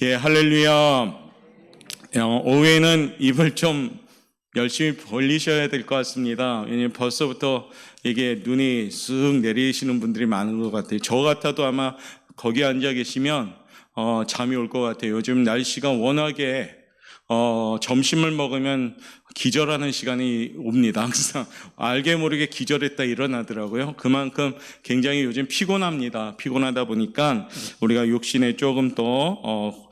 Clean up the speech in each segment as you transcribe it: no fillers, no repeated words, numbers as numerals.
예, 할렐루야. 오후에는 입을 좀 열심히 벌리셔야 될 것 같습니다. 왜냐면 벌써부터 이게 눈이 쓱 내리시는 분들이 많은 것 같아요. 저 같아도 아마 거기 앉아 계시면 잠이 올 것 같아요. 요즘 날씨가 워낙에 점심을 먹으면 기절하는 시간이 옵니다. 항상 알게 모르게 기절했다 일어나더라고요. 그만큼 굉장히 요즘 피곤합니다. 피곤하다 보니까 우리가 육신에 조금 또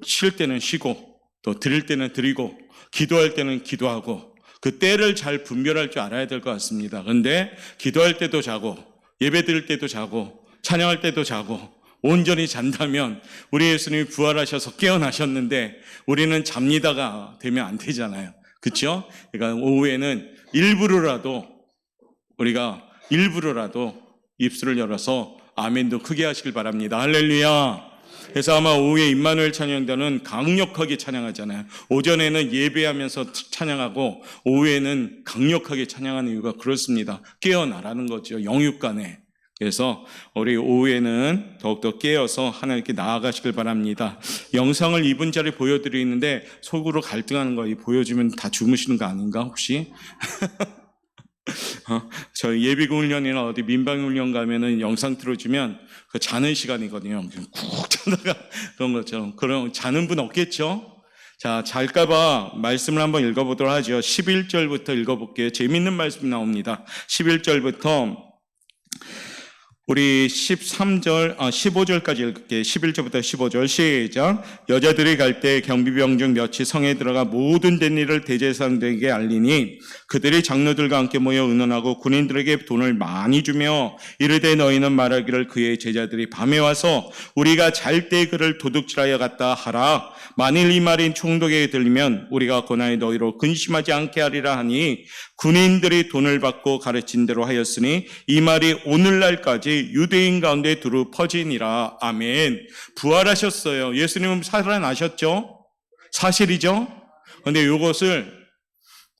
쉴 때는 쉬고 또 드릴 때는 드리고 기도할 때는 기도하고 그 때를 잘 분별할 줄 알아야 될 것 같습니다. 그런데 기도할 때도 자고 예배 드릴 때도 자고 찬양할 때도 자고 온전히 잔다면 우리 예수님이 부활하셔서 깨어나셨는데 우리는 잡니다가 되면 안 되잖아요. 그렇죠? 그러니까 오후에는 일부러라도 입술을 열어서 아멘도 크게 하시길 바랍니다. 할렐루야. 그래서 아마 오후에 임마누엘 찬양단은 강력하게 찬양하잖아요. 오전에는 예배하면서 찬양하고 오후에는 강력하게 찬양하는 이유가 그렇습니다. 깨어나라는 거죠. 영육간에. 그래서 우리 오후에는 더욱더 깨어서 하나님께 나아가시길 바랍니다. 영상을 2분짜리 보여드리는데 속으로 갈등하는 거 보여주면 다 주무시는 거 아닌가 혹시? 저희 예비군훈련이나 어디 민방훈련 가면은 영상 틀어주면 그 자는 시간이거든요. 쿡 자다가 그런 것처럼. 그럼 자는 분 없겠죠? 자, 잘까봐 말씀을 한번 읽어보도록 하죠. 11절부터 읽어볼게요. 재밌는 말씀 나옵니다. 11절부터 우리 15절까지 읽을게요. 11절부터 15절 시작. 여자들이 갈 때 경비병 중 몇이 성에 들어가 모든 된 일을 대제사장들에게 알리니 그들이 장로들과 함께 모여 의논하고 군인들에게 돈을 많이 주며 이르되 너희는 말하기를 그의 제자들이 밤에 와서 우리가 잘 때 그를 도둑질하여 갔다 하라. 만일 이 말이 총독에게 들리면 우리가 고난이 너희로 근심하지 않게 하리라 하니 군인들이 돈을 받고 가르친 대로 하였으니 이 말이 오늘날까지 유대인 가운데 두루 퍼지니라. 아멘. 부활하셨어요. 예수님은 살아나셨죠? 사실이죠? 그런데 이것을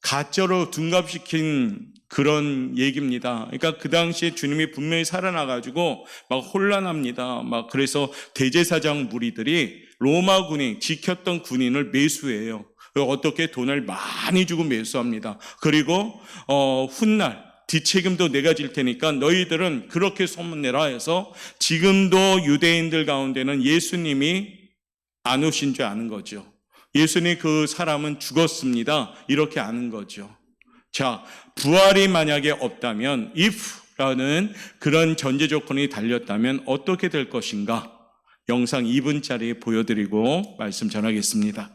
가짜로 둔갑시킨 그런 얘기입니다. 그러니까 그 당시에 주님이 분명히 살아나가지고 막 혼란합니다. 막 그래서 대제사장 무리들이 로마 군인, 지켰던 군인을 매수해요. 어떻게 돈을 많이 주고 매수합니다. 그리고 훗날 뒷책임도 내가 질 테니까 너희들은 그렇게 소문내라 해서 지금도 유대인들 가운데는 예수님이 안 오신 줄 아는 거죠. 예수님 그 사람은 죽었습니다. 이렇게 아는 거죠. 자, 부활이 만약에 없다면 if라는 그런 전제 조건이 달렸다면 어떻게 될 것인가? 영상 2분짜리 보여드리고 말씀 전하겠습니다.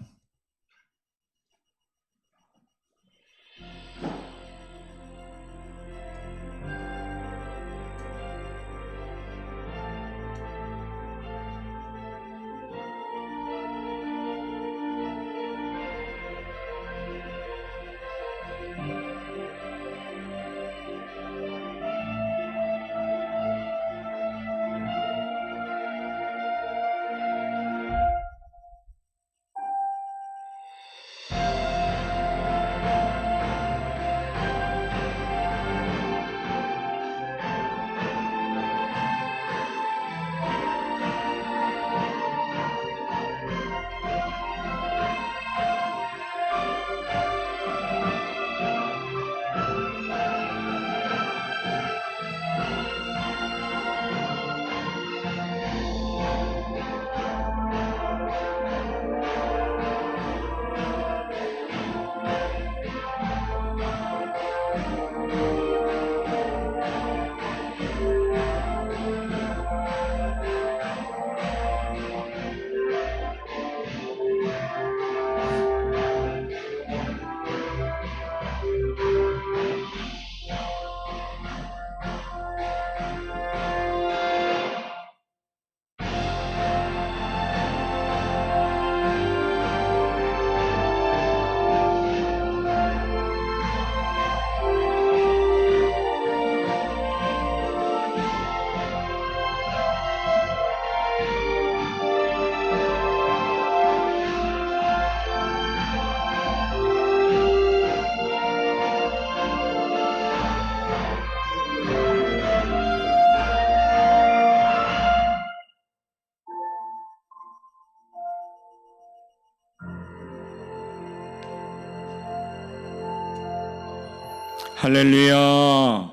할렐루야.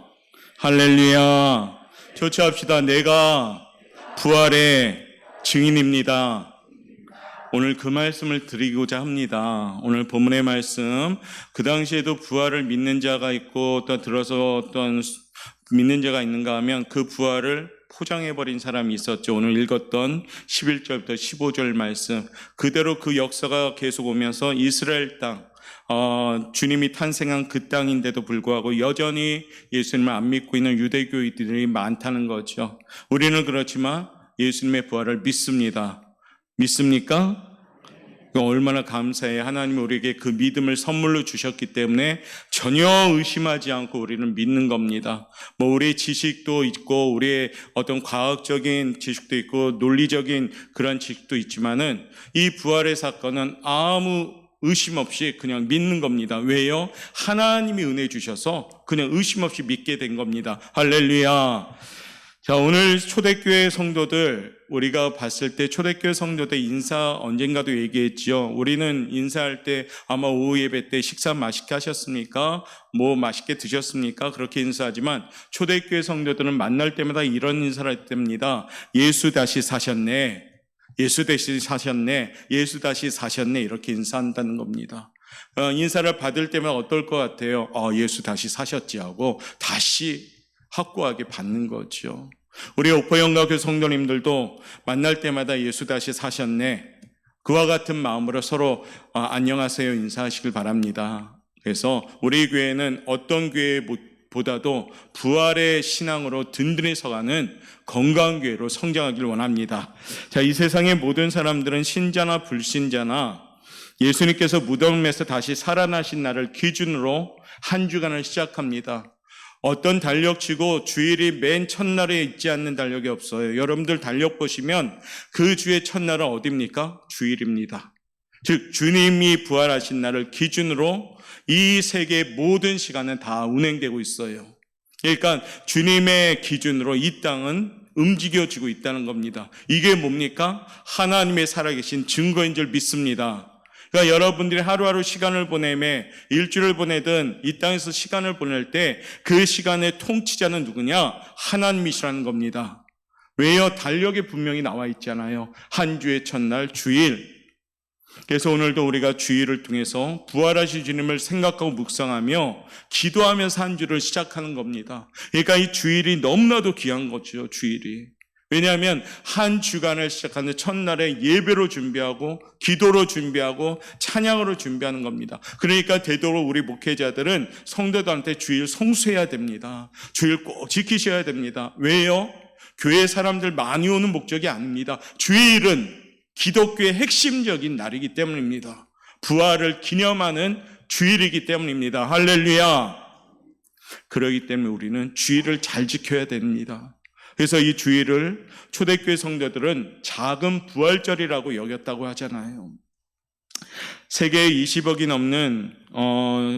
할렐루야. 조치합시다. 내가 부활의 증인입니다. 오늘 그 말씀을 드리고자 합니다. 오늘 본문의 말씀, 그 당시에도 부활을 믿는 자가 있고 또 들어서 어떤 믿는 자가 있는가 하면 그 부활을 포장해버린 사람이 있었죠. 오늘 읽었던 11절부터 15절 말씀, 그대로 그 역사가 계속 오면서 이스라엘 땅, 주님이 탄생한 그 땅인데도 불구하고 여전히 예수님을 안 믿고 있는 유대교인들이 많다는 거죠. 우리는 그렇지만 예수님의 부활을 믿습니다. 믿습니까? 얼마나 감사해. 하나님이 우리에게 그 믿음을 선물로 주셨기 때문에 전혀 의심하지 않고 우리는 믿는 겁니다. 우리의 지식도 있고 우리의 어떤 과학적인 지식도 있고 논리적인 그런 지식도 있지만은 이 부활의 사건은 아무 의심 없이 그냥 믿는 겁니다. 왜요? 하나님이 은혜 주셔서 그냥 의심 없이 믿게 된 겁니다. 할렐루야. 자, 오늘 초대교회 성도들, 우리가 봤을 때 초대교회 성도들 인사 언젠가도 얘기했죠. 우리는 인사할 때 아마 오후 예배 때 식사 맛있게 하셨습니까? 맛있게 드셨습니까? 그렇게 인사하지만 초대교회 성도들은 만날 때마다 이런 인사를 했답니다. 예수 다시 사셨네. 예수 다시 사셨네. 예수 다시 사셨네. 이렇게 인사한다는 겁니다. 인사를 받을 때마다 어떨 것 같아요? 예수 다시 사셨지 하고 다시 확고하게 받는 거죠. 우리 옥포영가교회 성도님들도 만날 때마다 예수 다시 사셨네. 그와 같은 마음으로 서로 안녕하세요 인사하시길 바랍니다. 그래서 우리 교회는 어떤 교회보다도 부활의 신앙으로 든든히 서가는 건강한 교회로 성장하길 원합니다. 자, 이 세상의 모든 사람들은 신자나 불신자나 예수님께서 무덤에서 다시 살아나신 날을 기준으로 한 주간을 시작합니다. 어떤 달력치고 주일이 맨 첫날에 있지 않는 달력이 없어요. 여러분들 달력 보시면 그 주의 첫날은 어디입니까? 주일입니다. 즉 주님이 부활하신 날을 기준으로 이 세계의 모든 시간은 다 운행되고 있어요. 그러니까 주님의 기준으로 이 땅은 움직여지고 있다는 겁니다. 이게 뭡니까? 하나님의 살아계신 증거인 줄 믿습니다. 그러니까 여러분들이 하루하루 시간을 보내매 일주일을 보내든 이 땅에서 시간을 보낼 때 그 시간의 통치자는 누구냐? 하나님이시라는 겁니다. 왜요? 달력에 분명히 나와 있잖아요. 한 주의 첫날 주일. 그래서 오늘도 우리가 주일을 통해서 부활하신 주님을 생각하고 묵상하며 기도하면서 한 주를 시작하는 겁니다. 그러니까 이 주일이 너무나도 귀한 거죠. 주일이. 왜냐하면 한 주간을 시작하는 첫날에 예배로 준비하고 기도로 준비하고 찬양으로 준비하는 겁니다. 그러니까 되도록 우리 목회자들은 성도들한테 주일 성수해야 됩니다. 주일 꼭 지키셔야 됩니다. 왜요? 교회 사람들 많이 오는 목적이 아닙니다. 주일은 기독교의 핵심적인 날이기 때문입니다. 부활을 기념하는 주일이기 때문입니다. 할렐루야. 그렇기 때문에 우리는 주일을 잘 지켜야 됩니다. 그래서 이 주일을 초대교회 성도들은 작은 부활절이라고 여겼다고 하잖아요. 세계에 20억이 넘는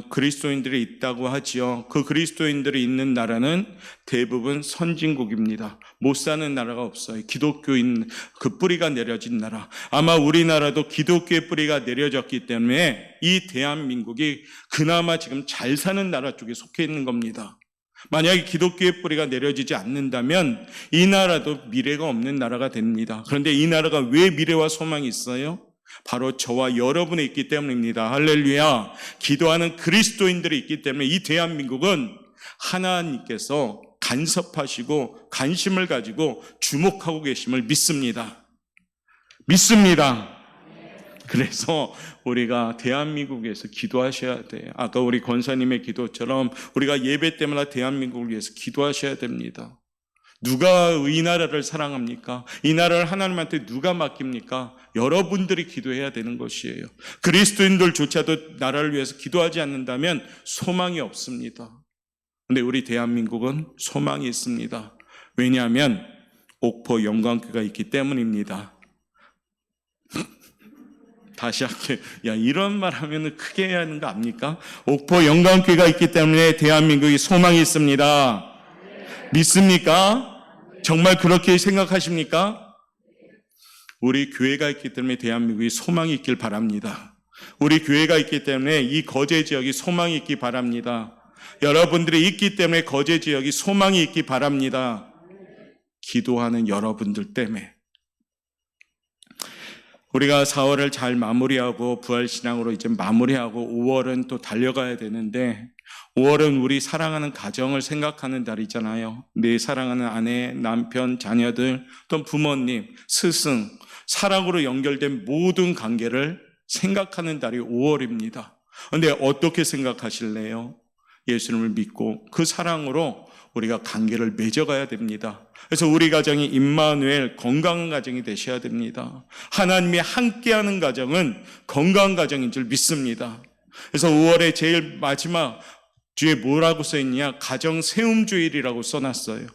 그리스도인들이 있다고 하지요. 그 그리스도인들이 있는 나라는 대부분 선진국입니다. 못 사는 나라가 없어요. 기독교인 그 뿌리가 내려진 나라. 아마 우리나라도 기독교의 뿌리가 내려졌기 때문에 이 대한민국이 그나마 지금 잘 사는 나라 쪽에 속해 있는 겁니다. 만약에 기독교의 뿌리가 내려지지 않는다면 이 나라도 미래가 없는 나라가 됩니다. 그런데 이 나라가 왜 미래와 소망이 있어요? 바로 저와 여러분이 있기 때문입니다. 할렐루야. 기도하는 그리스도인들이 있기 때문에 이 대한민국은 하나님께서 간섭하시고 관심을 가지고 주목하고 계심을 믿습니다. 믿습니다. 그래서 우리가 대한민국에서 기도하셔야 돼요. 아까 우리 권사님의 기도처럼 우리가 예배 때마다 대한민국을 위해서 기도하셔야 됩니다. 누가 이 나라를 사랑합니까? 이 나라를 하나님한테 누가 맡깁니까? 여러분들이 기도해야 되는 것이에요. 그리스도인들조차도 나라를 위해서 기도하지 않는다면 소망이 없습니다. 그런데 우리 대한민국은 소망이 있습니다. 왜냐하면 옥포 영광교회가 있기 때문입니다. 다시 할게요. 이런 말 하면 크게 해야 하는 거 압니까? 옥포 영광교회가 있기 때문에 대한민국이 소망이 있습니다. 믿습니까? 정말 그렇게 생각하십니까? 우리 교회가 있기 때문에 대한민국이 소망이 있길 바랍니다. 우리 교회가 있기 때문에 이 거제 지역이 소망이 있기 바랍니다. 여러분들이 있기 때문에 거제 지역이 소망이 있기 바랍니다. 기도하는 여러분들 때문에. 우리가 4월을 잘 마무리하고 부활신앙으로 이제 마무리하고 5월은 또 달려가야 되는데 5월은 우리 사랑하는 가정을 생각하는 달이잖아요. 내 사랑하는 아내, 남편, 자녀들, 또 부모님, 스승, 사랑으로 연결된 모든 관계를 생각하는 달이 5월입니다. 그런데 어떻게 생각하실래요? 예수님을 믿고 그 사랑으로 우리가 관계를 맺어가야 됩니다. 그래서 우리 가정이 임마누엘 건강한 가정이 되셔야 됩니다. 하나님이 함께하는 가정은 건강한 가정인 줄 믿습니다. 그래서 5월의 제일 마지막 주에 뭐라고 써있냐? 가정 세움 주일이라고 써놨어요.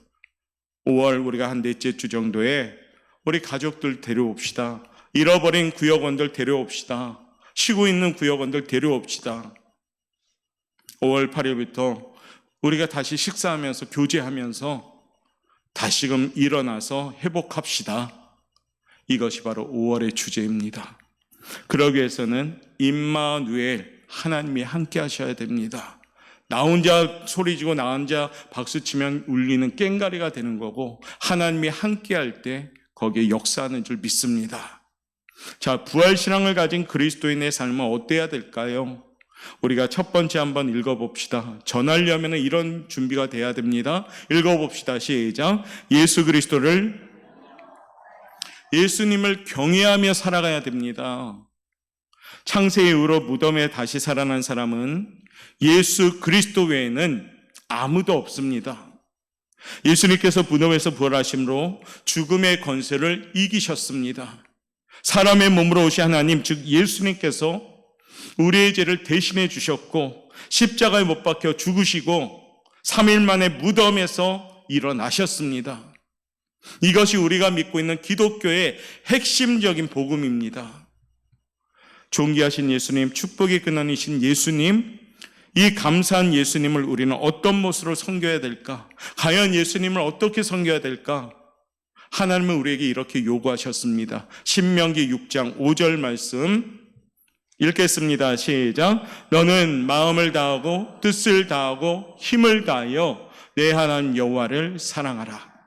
5월 우리가 한 넷째 주 정도에 우리 가족들 데려옵시다. 잃어버린 구역원들 데려옵시다. 쉬고 있는 구역원들 데려옵시다. 5월 8일부터 우리가 다시 식사하면서 교제하면서 다시금 일어나서 회복합시다. 이것이 바로 5월의 주제입니다. 그러기 위해서는 임마누엘 하나님이 함께 하셔야 됩니다. 나 혼자 소리지고 나 혼자 박수치면 울리는 꽹가리가 되는 거고 하나님이 함께 할 때 거기에 역사하는 줄 믿습니다. 자, 부활신앙을 가진 그리스도인의 삶은 어때야 될까요? 우리가 첫 번째 한번 읽어봅시다. 전하려면 이런 준비가 돼야 됩니다. 읽어봅시다. 시작. 예수님을 경외하며 살아가야 됩니다. 창세 이후로 무덤에 다시 살아난 사람은 예수 그리스도 외에는 아무도 없습니다. 예수님께서 무덤에서 부활하심으로 죽음의 권세를 이기셨습니다. 사람의 몸으로 오신 하나님, 즉 예수님께서 우리의 죄를 대신해 주셨고 십자가에 못 박혀 죽으시고 3일 만에 무덤에서 일어나셨습니다. 이것이 우리가 믿고 있는 기독교의 핵심적인 복음입니다. 존귀하신 예수님, 축복의 근원이신 예수님, 이 감사한 예수님을 우리는 어떤 모습으로 섬겨야 될까? 과연 예수님을 어떻게 섬겨야 될까? 하나님은 우리에게 이렇게 요구하셨습니다. 신명기 6장 5절 말씀 읽겠습니다. 시작. 너는 마음을 다하고 뜻을 다하고 힘을 다하여 내 하나님 여호와를 사랑하라.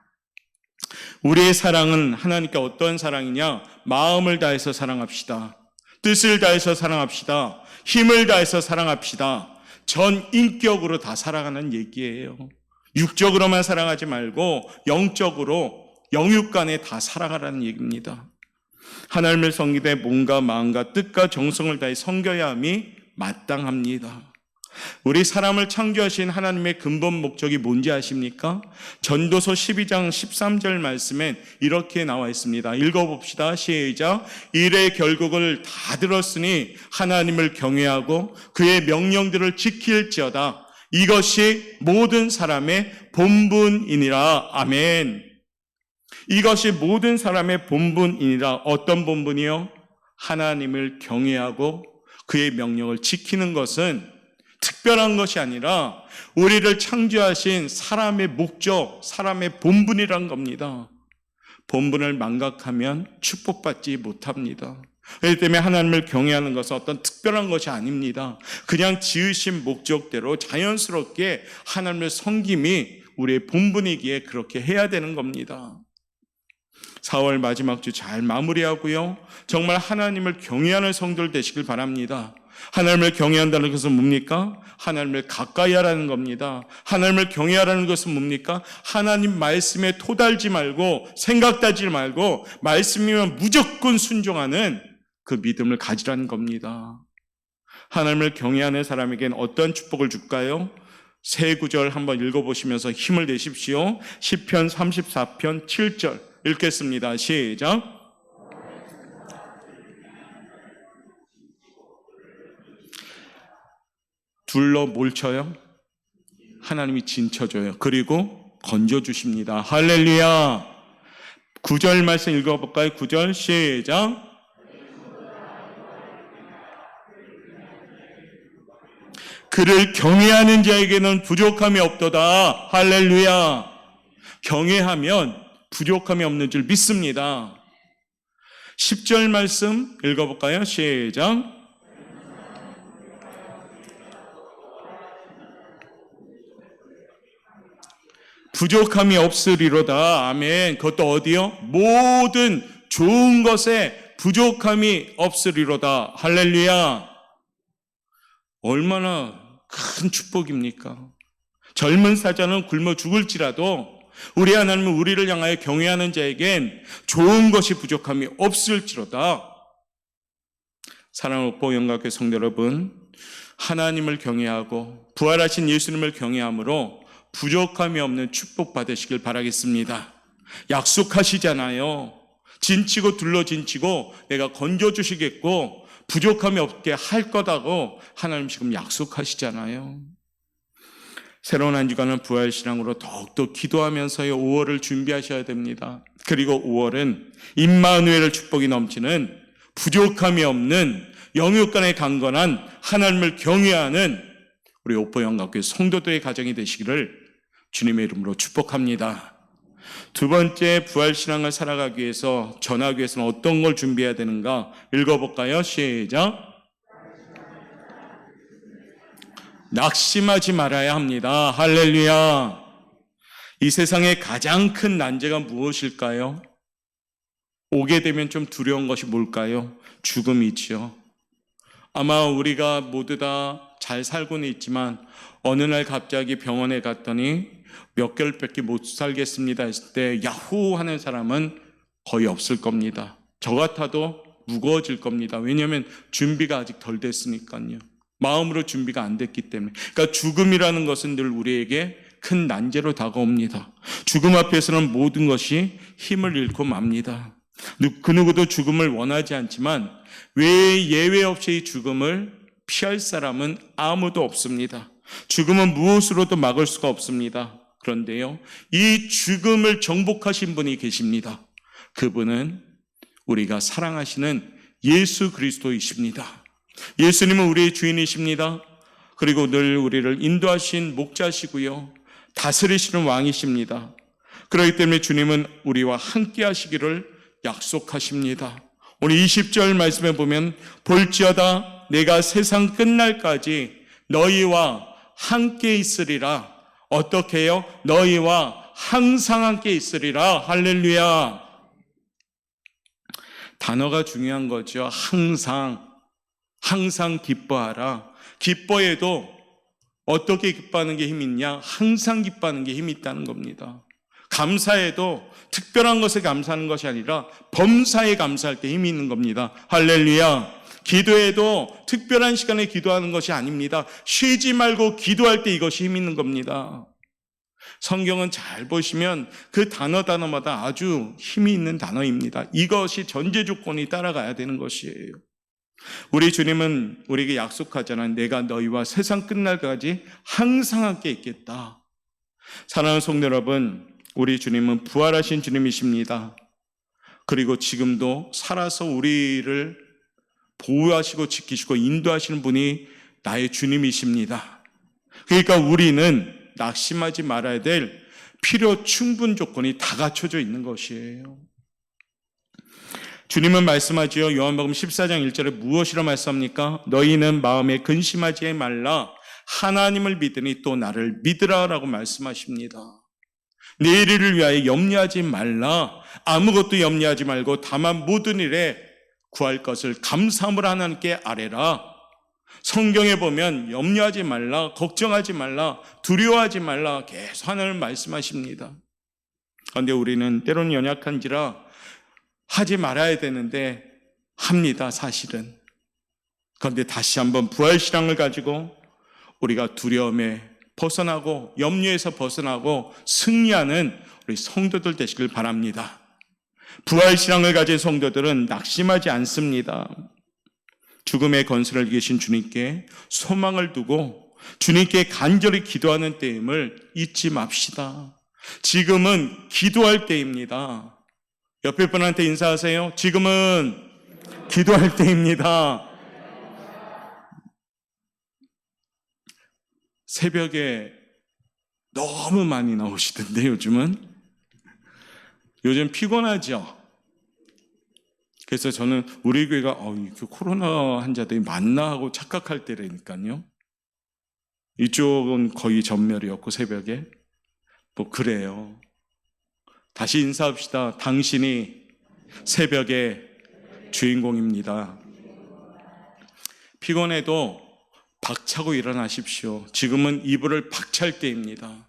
우리의 사랑은 하나님께 어떤 사랑이냐? 마음을 다해서 사랑합시다. 뜻을 다해서 사랑합시다. 힘을 다해서 사랑합시다. 전 인격으로 다 사랑하는 얘기예요. 육적으로만 사랑하지 말고 영적으로 영육 간에 다 사랑하라는 얘기입니다. 하나님을 섬기되 몸과 마음과 뜻과 정성을 다해 섬겨야 함이 마땅합니다. 우리 사람을 창조하신 하나님의 근본 목적이 뭔지 아십니까? 전도서 12장 13절 말씀엔 이렇게 나와 있습니다. 읽어봅시다. 시작. 일의 결국을 다 들었으니 하나님을 경외하고 그의 명령들을 지킬지어다. 이것이 모든 사람의 본분이니라. 아멘. 이것이 모든 사람의 본분이니라. 어떤 본분이요? 하나님을 경외하고 그의 명령을 지키는 것은 특별한 것이 아니라 우리를 창조하신 사람의 목적, 사람의 본분이란 겁니다. 본분을 망각하면 축복받지 못합니다. 그렇기 때문에 하나님을 경외하는 것은 어떤 특별한 것이 아닙니다. 그냥 지으신 목적대로 자연스럽게 하나님을 섬김이 우리의 본분이기에 그렇게 해야 되는 겁니다. 4월 마지막 주 잘 마무리하고요. 정말 하나님을 경외하는 성도들 되시길 바랍니다. 하나님을 경외한다는 것은 뭡니까? 하나님을 가까이 하라는 겁니다. 하나님을 경외하라는 것은 뭡니까? 하나님 말씀에 토달지 말고 생각하지 말고 말씀이면 무조건 순종하는 그 믿음을 가지라는 겁니다. 하나님을 경외하는 사람에게는 어떤 축복을 줄까요? 세 구절 한번 읽어보시면서 힘을 내십시오. 시편 34편 7절 읽겠습니다. 시작. 둘러 뭘 쳐요? 하나님이 진쳐줘요. 그리고 건져주십니다. 할렐루야. 9절 말씀 읽어볼까요? 9절 시작. 그를 경외하는 자에게는 부족함이 없도다. 할렐루야. 경외하면 부족함이 없는 줄 믿습니다. 10절 말씀 읽어볼까요? 시작. 부족함이 없으리로다. 아멘. 그것도 어디요? 모든 좋은 것에 부족함이 없으리로다. 할렐루야. 얼마나 큰 축복입니까? 젊은 사자는 굶어 죽을지라도 우리 하나님은 우리를 향하여 경외하는 자에겐 좋은 것이 부족함이 없을지로다. 사랑하는 오포 영각교회 성도 여러분, 하나님을 경외하고 부활하신 예수님을 경외함으로 부족함이 없는 축복 받으시길 바라겠습니다. 약속하시잖아요. 진치고 둘러 진치고 내가 건져주시겠고 부족함이 없게 할 거다고 하나님 지금 약속하시잖아요. 새로운 한 주간은 부활신앙으로 더욱더 기도하면서요 5월을 준비하셔야 됩니다. 그리고 5월은 임마누엘의 축복이 넘치는 부족함이 없는 영육간에 강건한 하나님을 경외하는 우리 오포 영각교회 성도들의 가정이 되시기를 주님의 이름으로 축복합니다. 두 번째, 부활신앙을 살아가기 위해서 전하기 위해서는 어떤 걸 준비해야 되는가 읽어볼까요? 시작. 낙심하지 말아야 합니다. 할렐루야. 이 세상의 가장 큰 난제가 무엇일까요? 오게 되면 좀 두려운 것이 뭘까요? 죽음이지요. 아마 우리가 모두 다 잘 살고는 있지만 어느 날 갑자기 병원에 갔더니 몇 개월밖에 못 살겠습니다 했을 때 야호 하는 사람은 거의 없을 겁니다. 저 같아도 무거워질 겁니다. 왜냐하면 준비가 아직 덜 됐으니까요. 마음으로 준비가 안 됐기 때문에. 그러니까 죽음이라는 것은 늘 우리에게 큰 난제로 다가옵니다. 죽음 앞에서는 모든 것이 힘을 잃고 맙니다. 그 누구도 죽음을 원하지 않지만 왜 예외 없이 이 죽음을 피할 사람은 아무도 없습니다. 죽음은 무엇으로도 막을 수가 없습니다. 그런데요, 이 죽음을 정복하신 분이 계십니다. 그분은 우리가 사랑하시는 예수 그리스도이십니다. 예수님은 우리의 주인이십니다. 그리고 늘 우리를 인도하신 목자시고요, 다스리시는 왕이십니다. 그렇기 때문에 주님은 우리와 함께 하시기를 약속하십니다. 오늘 20절 말씀에 보면 볼지어다 내가 세상 끝날까지 너희와 함께 있으리라. 어떻게 해요? 너희와 항상 함께 있으리라. 할렐루야. 단어가 중요한 거죠. 항상 기뻐하라. 기뻐해도 어떻게 기뻐하는 게 힘이 있냐? 항상 기뻐하는 게 힘이 있다는 겁니다. 감사해도 특별한 것에 감사하는 것이 아니라 범사에 감사할 때 힘이 있는 겁니다. 할렐루야. 기도해도 특별한 시간에 기도하는 것이 아닙니다. 쉬지 말고 기도할 때 이것이 힘이 있는 겁니다. 성경은 잘 보시면 그 단어마다 아주 힘이 있는 단어입니다. 이것이 전제 조건이 따라가야 되는 것이에요. 우리 주님은 우리에게 약속하잖아요. 내가 너희와 세상 끝날까지 항상 함께 있겠다. 사랑하는 성도 여러분, 우리 주님은 부활하신 주님이십니다. 그리고 지금도 살아서 우리를 보호하시고 지키시고 인도하시는 분이 나의 주님이십니다. 그러니까 우리는 낙심하지 말아야 될 필요 충분 조건이 다 갖춰져 있는 것이에요. 주님은 말씀하지요. 요한복음 14장 1절에 무엇이라 말씀합니까? 너희는 마음에 근심하지 말라. 하나님을 믿으니 또 나를 믿으라 라고 말씀하십니다. 내일을 위하여 염려하지 말라. 아무것도 염려하지 말고 다만 모든 일에 구할 것을 감사함으로 하나님께 아뢰라. 성경에 보면 염려하지 말라, 걱정하지 말라, 두려워하지 말라 계속 하나님 말씀하십니다. 그런데 우리는 때로는 연약한지라 하지 말아야 되는데 합니다, 사실은. 그런데 다시 한번 부활신앙을 가지고 우리가 두려움에 벗어나고 염려에서 벗어나고 승리하는 우리 성도들 되시길 바랍니다. 부활신앙을 가진 성도들은 낙심하지 않습니다. 죽음의 건설을 이기신 주님께 소망을 두고 주님께 간절히 기도하는 때임을 잊지 맙시다. 지금은 기도할 때입니다. 옆에 분한테 인사하세요. 지금은 기도할 때입니다. 새벽에 너무 많이 나오시던데 요즘 피곤하죠? 그래서 저는 우리 교회가 코로나 환자들이 많나 하고 착각할 때라니까요. 이쪽은 거의 전멸이었고 새벽에 뭐 그래요. 다시 인사합시다. 당신이 새벽의 주인공입니다. 피곤해도 박차고 일어나십시오. 지금은 이불을 박찰 때입니다.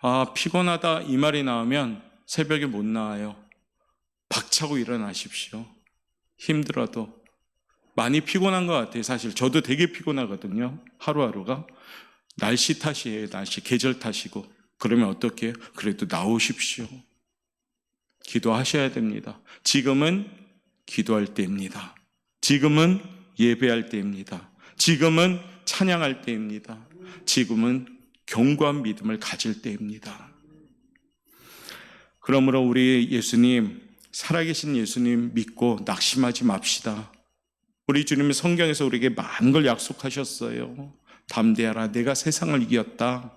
아, 피곤하다 이 말이 나오면 새벽에 못 나와요. 박차고 일어나십시오. 힘들어도. 많이 피곤한 것 같아요. 사실 저도 되게 피곤하거든요. 하루하루가. 날씨 탓이에요. 날씨, 계절 탓이고. 그러면 어떻게 해요? 그래도 나오십시오. 기도하셔야 됩니다. 지금은 기도할 때입니다. 지금은 예배할 때입니다. 지금은 찬양할 때입니다. 지금은 견고한 믿음을 가질 때입니다. 그러므로 우리 예수님, 살아계신 예수님 믿고 낙심하지 맙시다. 우리 주님이 성경에서 우리에게 많은 걸 약속하셨어요. 담대하라, 내가 세상을 이겼다.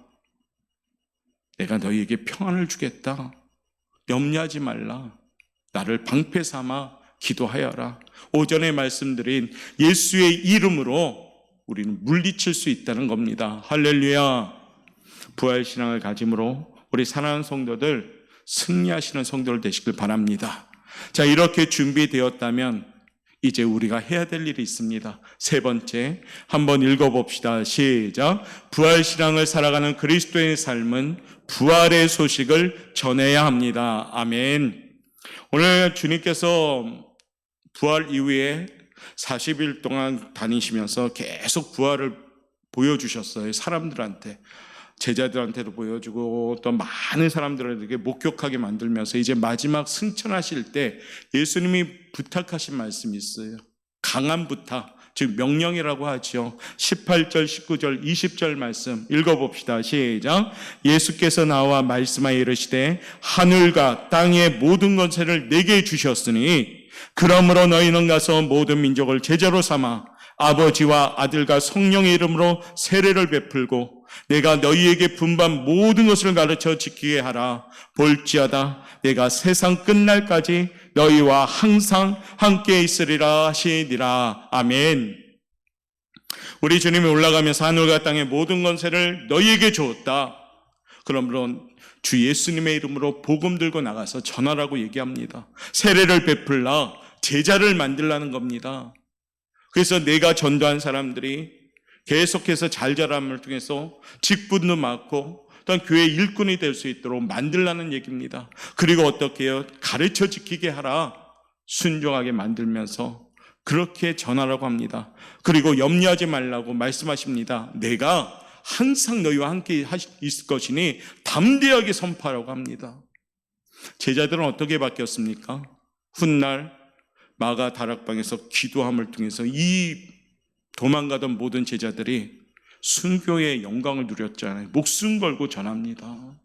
내가 너희에게 평안을 주겠다. 염려하지 말라. 나를 방패 삼아 기도하여라. 오전에 말씀드린 예수의 이름으로 우리는 물리칠 수 있다는 겁니다. 할렐루야. 부활신앙을 가짐으로 우리 사랑하는 성도들 승리하시는 성도들 되시길 바랍니다. 자, 이렇게 준비되었다면 이제 우리가 해야 될 일이 있습니다. 세 번째, 한번 읽어봅시다. 시작. 부활신앙을 살아가는 그리스도의 삶은 부활의 소식을 전해야 합니다. 아멘. 오늘 주님께서 부활 이후에 40일 동안 다니시면서 계속 부활을 보여주셨어요. 사람들한테. 제자들한테도 보여주고 또 많은 사람들에게 목격하게 만들면서 이제 마지막 승천하실 때 예수님이 부탁하신 말씀이 있어요. 강한 부탁, 즉 명령이라고 하죠. 18절, 19절, 20절 말씀 읽어봅시다. 시작. 예수께서 나와 말씀하여 이르시되 하늘과 땅의 모든 권세를 내게 주셨으니 그러므로 너희는 가서 모든 민족을 제자로 삼아 아버지와 아들과 성령의 이름으로 세례를 베풀고 내가 너희에게 분반 모든 것을 가르쳐 지키게 하라. 볼지어다 내가 세상 끝날까지 너희와 항상 함께 있으리라 하시니라. 아멘. 우리 주님이 올라가면서 하늘과 땅의 모든 권세를 너희에게 주었다. 그러므로 주 예수님의 이름으로 복음 들고 나가서 전하라고 얘기합니다. 세례를 베풀라, 제자를 만들라는 겁니다. 그래서 내가 전도한 사람들이 계속해서 잘 자람을 통해서 직분도 맡고 또한 교회 일꾼이 될 수 있도록 만들라는 얘기입니다. 그리고 어떻게 해요? 가르쳐 지키게 하라. 순종하게 만들면서 그렇게 전하라고 합니다. 그리고 염려하지 말라고 말씀하십니다. 내가 항상 너희와 함께 있을 것이니 담대하게 선포하라고 합니다. 제자들은 어떻게 바뀌었습니까? 훗날 마가 다락방에서 기도함을 통해서 이 도망가던 모든 제자들이 순교의 영광을 누렸잖아요. 목숨 걸고 전합니다.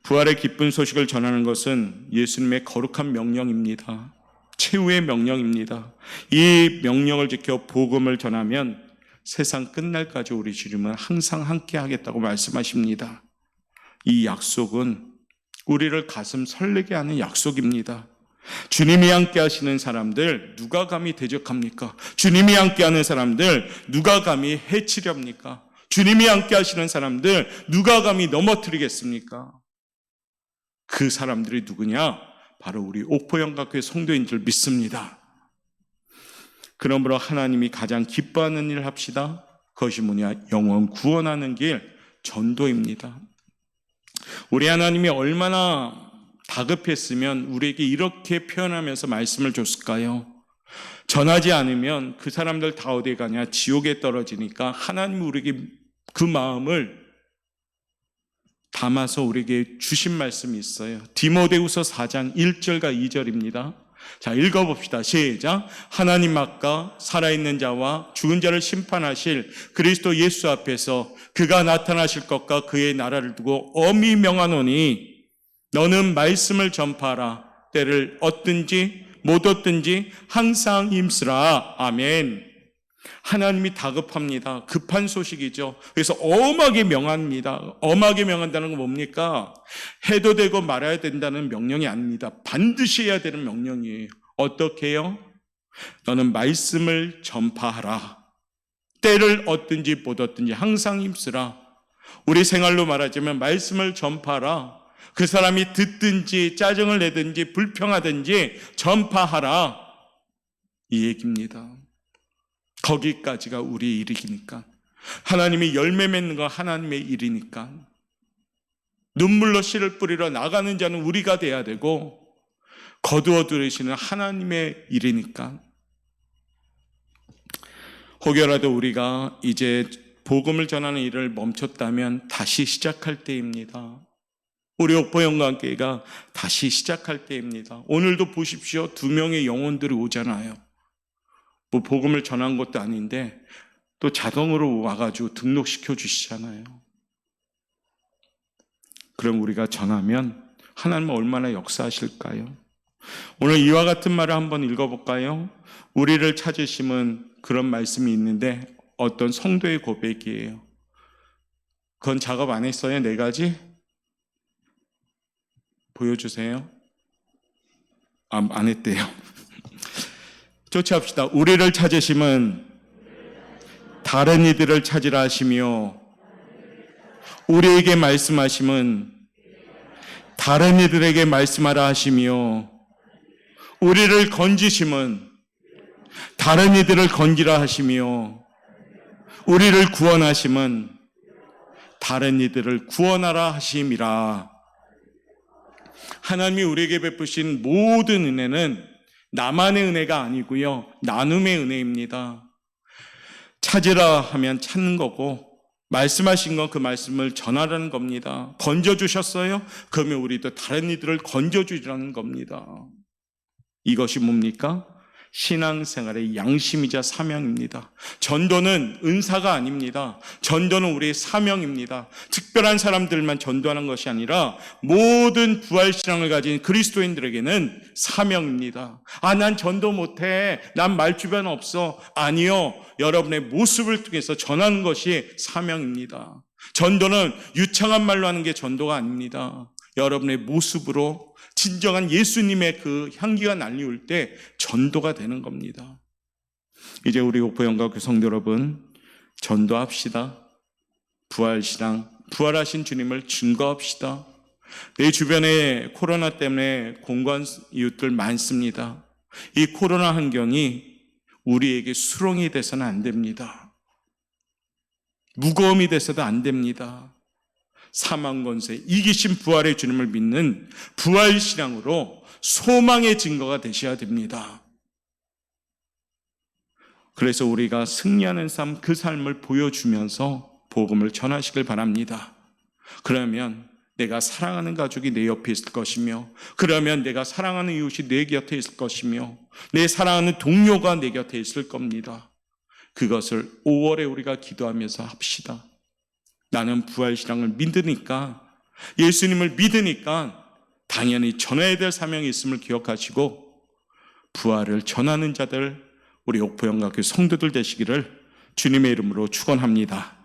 부활의 기쁜 소식을 전하는 것은 예수님의 거룩한 명령입니다. 최후의 명령입니다. 이 명령을 지켜 복음을 전하면 세상 끝날까지 우리 주님은 항상 함께 하겠다고 말씀하십니다. 이 약속은 우리를 가슴 설레게 하는 약속입니다. 주님이 함께 하시는 사람들 누가 감히 대적합니까? 주님이 함께 하는 사람들 누가 감히 해치렵니까? 주님이 함께 하시는 사람들 누가 감히 넘어뜨리겠습니까? 그 사람들이 누구냐? 바로 우리 옥포영각교회 성도인 줄 믿습니다. 그러므로 하나님이 가장 기뻐하는 일을 합시다. 그것이 뭐냐? 영혼 구원하는 길, 전도입니다. 우리 하나님이 얼마나 다급했으면 우리에게 이렇게 표현하면서 말씀을 줬을까요? 전하지 않으면 그 사람들 다 어디 가냐? 지옥에 떨어지니까 하나님이 우리에게 그 마음을 담아서 우리에게 주신 말씀이 있어요. 디모데후서 4장 1절과 2절입니다. 자, 읽어봅시다. 시작. 하나님 앞과 살아있는 자와 죽은 자를 심판하실 그리스도 예수 앞에서 그가 나타나실 것과 그의 나라를 두고 엄히 명하노니 너는 말씀을 전파하라. 때를 얻든지 못 얻든지 항상 힘쓰라. 아멘. 하나님이 다급합니다. 급한 소식이죠. 그래서 엄하게 명합니다. 엄하게 명한다는 건 뭡니까? 해도 되고 말아야 된다는 명령이 아닙니다. 반드시 해야 되는 명령이에요. 어떻게 해요? 너는 말씀을 전파하라. 때를 얻든지 못 얻든지 항상 힘쓰라. 우리 생활로 말하자면 말씀을 전파하라. 그 사람이 듣든지 짜증을 내든지 불평하든지 전파하라. 이 얘기입니다. 거기까지가 우리의 일이니까. 하나님이 열매 맺는 건 하나님의 일이니까. 눈물로 씨를 뿌리러 나가는 자는 우리가 돼야 되고 거두어 들으시는 하나님의 일이니까. 혹여라도 우리가 이제 복음을 전하는 일을 멈췄다면 다시 시작할 때입니다. 우리 옥포영광교회가 다시 시작할 때입니다. 오늘도 보십시오. 2명의 영혼들이 오잖아요. 뭐 복음을 전한 것도 아닌데 또 자동으로 와가지고 등록시켜 주시잖아요. 그럼 우리가 전하면 하나님은 얼마나 역사하실까요? 오늘 이와 같은 말을 한번 읽어볼까요? 우리를 찾으심은 그런 말씀이 있는데 어떤 성도의 고백이에요. 그건 작업 안 했어요? 4가지? 보여주세요. 안 했대요. 조치합시다. 우리를 찾으심은 다른 이들을 찾으라 하시며 우리에게 말씀하심은 다른 이들에게 말씀하라 하시며 우리를 건지심은 다른 이들을 건지라 하시며 우리를 구원하심은 다른 이들을 구원하라 하심이라. 하나님이 우리에게 베푸신 모든 은혜는 나만의 은혜가 아니고요, 나눔의 은혜입니다. 찾으라 하면 찾는 거고 말씀하신 건 그 말씀을 전하라는 겁니다. 건져주셨어요? 그러면 우리도 다른 이들을 건져주라는 겁니다. 이것이 뭡니까? 신앙생활의 양심이자 사명입니다. 전도는 은사가 아닙니다. 전도는 우리의 사명입니다. 특별한 사람들만 전도하는 것이 아니라 모든 부활신앙을 가진 그리스도인들에게는 사명입니다. 난 전도 못해. 난 말주변 없어. 아니요. 여러분의 모습을 통해서 전하는 것이 사명입니다. 전도는 유창한 말로 하는 게 전도가 아닙니다. 여러분의 모습으로 진정한 예수님의 그 향기가 날리울 때 전도가 되는 겁니다. 이제 우리 옥포영광교회 성도 여러분, 전도합시다. 부활신앙, 부활하신 주님을 증거합시다. 내 주변에 코로나 때문에 공고한 이웃들 많습니다. 이 코로나 환경이 우리에게 수렁이 돼서는 안 됩니다. 무거움이 돼서도 안 됩니다. 사망 권세, 이기신 부활의 주님을 믿는 부활신앙으로 소망의 증거가 되셔야 됩니다. 그래서 우리가 승리하는 삶, 그 삶을 보여주면서 복음을 전하시길 바랍니다. 그러면 내가 사랑하는 가족이 내 옆에 있을 것이며, 그러면 내가 사랑하는 이웃이 내 곁에 있을 것이며, 내 사랑하는 동료가 내 곁에 있을 겁니다. 그것을 5월에 우리가 기도하면서 합시다. 나는 부활신앙을 믿으니까, 예수님을 믿으니까 당연히 전해야 될 사명이 있음을 기억하시고 부활을 전하는 자들, 우리 옥포영광교회 성도들 되시기를 주님의 이름으로 축원합니다.